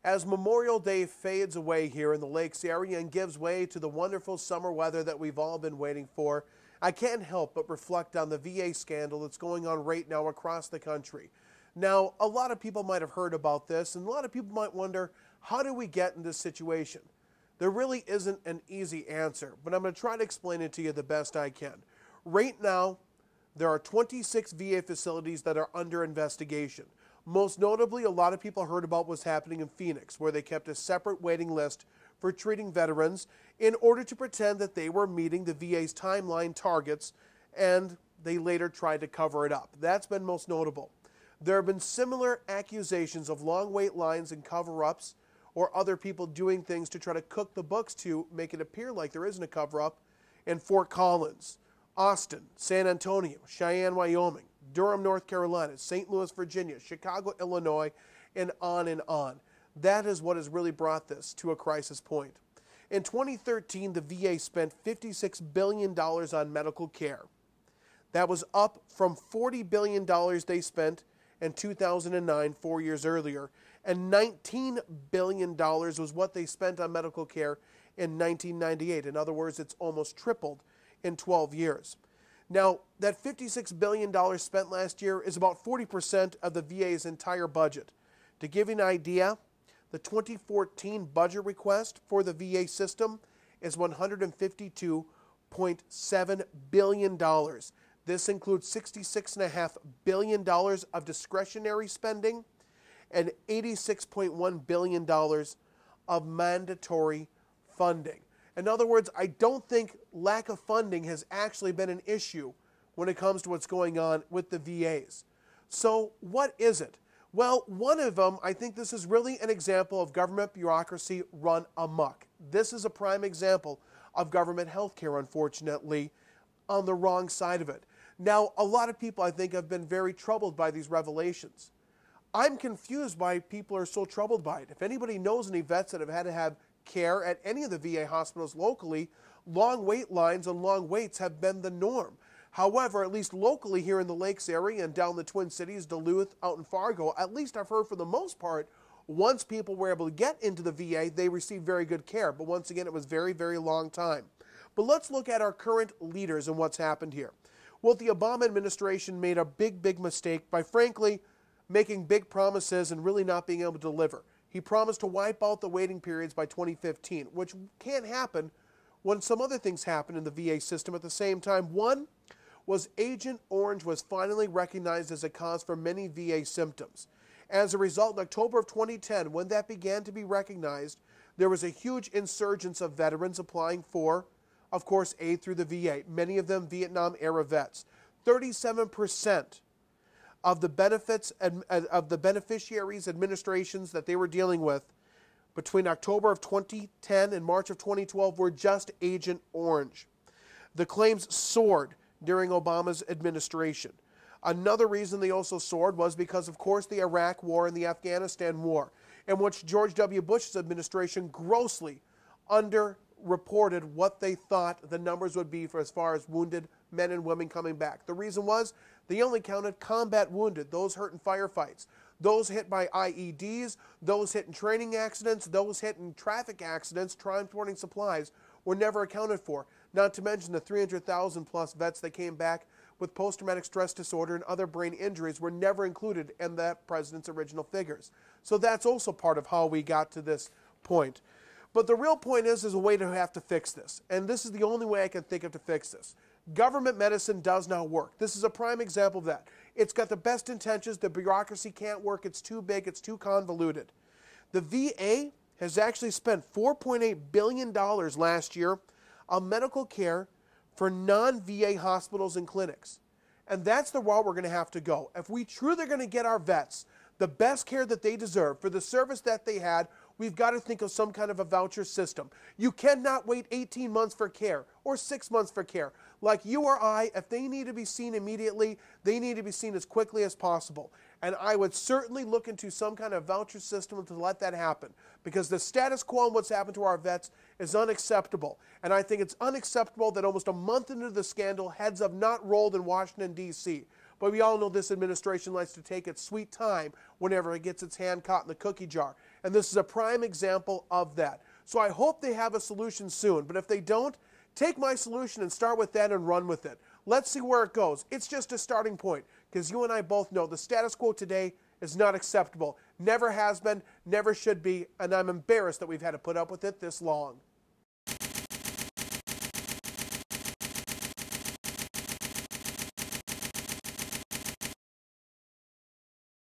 As Memorial Day fades away here in the Lakes area and gives way to the wonderful summer weather that we've all been waiting for, I can't help but reflect on the VA scandal that's going on right now across the country. Now, a lot of people might have heard about this, and a lot of people might wonder, how do we get in this situation? There really isn't an easy answer, but I'm going to try to explain it to you the best I can. Right now, there are 26 VA facilities that are under investigation. Most notably, a lot of people heard about what's happening in Phoenix, where they kept a separate waiting list for treating veterans in order to pretend that they were meeting the VA's timeline targets, and they later tried to cover it up. That's been most notable. There have been similar accusations of long wait lines and cover-ups or other people doing things to try to cook the books to make it appear like there isn't a cover-up in Fort Collins, Austin, San Antonio, Cheyenne, Wyoming, Durham, North Carolina, St. Louis, Virginia, Chicago, Illinois, and on and on. That is what has really brought this to a crisis point. In 2013, the VA spent $56 billion on medical care. That was up from $40 billion they spent in 2009, 4 years earlier, and $19 billion was what they spent on medical care in 1998. In other words, it's almost tripled in 12 years. Now, that $56 billion spent last year is about 40% of the VA's entire budget. To give you an idea, the 2014 budget request for the VA system is $152.7 billion. This includes $66.5 billion of discretionary spending and $86.1 billion of mandatory funding. In other words, I don't think lack of funding has actually been an issue when it comes to what's going on with the VAs. So what is it? Well, one of them, I think this is really an example of government bureaucracy run amok. This is a prime example of government health care, unfortunately, on the wrong side of it. Now, a lot of people, I think, have been very troubled by these revelations. I'm confused why people are so troubled by it. If anybody knows any vets that have had to have care at any of the VA hospitals locally, long wait lines and long waits have been the norm. However, at least locally here in the Lakes area and down the Twin Cities, Duluth, out in Fargo, at least I've heard for the most part, once people were able to get into the VA, they received very good care. But once again, it was very, very long time. But let's look at our current leaders and what's happened here. Well, the Obama administration made a big, big mistake by, frankly, making big promises and really not being able to deliver. He promised to wipe out the waiting periods by 2015, which can't happen when some other things happen in the VA system at the same time. One was Agent Orange was finally recognized as a cause for many VA symptoms. As a result, in October of 2010, when that began to be recognized, there was a huge insurgence of veterans applying for, of course, aid through the VA, many of them Vietnam-era vets. 37% of the beneficiaries' administrations that they were dealing with between October of 2010 and March of 2012 were just Agent Orange. The claims soared during Obama's administration. Another reason they also soared was because, of course, the Iraq War and the Afghanistan War, in which George W. Bush's administration grossly underreported what they thought the numbers would be for as far as wounded men and women coming back. The reason was they only counted combat wounded, those hurt in firefights, those hit by IEDs, those hit in training accidents, those hit in traffic accidents, transporting supplies were never accounted for. Not to mention the 300,000 plus vets that came back with post-traumatic stress disorder and other brain injuries were never included in that president's original figures. So that's also part of how we got to this point. But the real point is there's a way to have to fix this. And this is the only way I can think of to fix this. Government medicine does not work. This is a prime example of that. It's got the best intentions. The bureaucracy can't work. It's too big. It's too convoluted. The VA has actually spent $4.8 billion last year on medical care for non-VA hospitals and clinics. And that's the route we're going to have to go. If we truly are going to get our vets the best care that they deserve for the service that they had, we've got to think of some kind of a voucher system. You cannot wait 18 months for care or 6 months for care. Like you or I, if they need to be seen immediately, they need to be seen as quickly as possible. And I would certainly look into some kind of voucher system to let that happen, because the status quo and what's happened to our vets is unacceptable. And I think it's unacceptable that almost a month into the scandal, heads have not rolled in Washington, D.C. But we all know this administration likes to take its sweet time whenever it gets its hand caught in the cookie jar. And this is a prime example of that. So I hope they have a solution soon. But if they don't, take my solution and start with that and run with it. Let's see where it goes. It's just a starting point, because you and I both know the status quo today is not acceptable. Never has been, never should be, and I'm embarrassed that we've had to put up with it this long.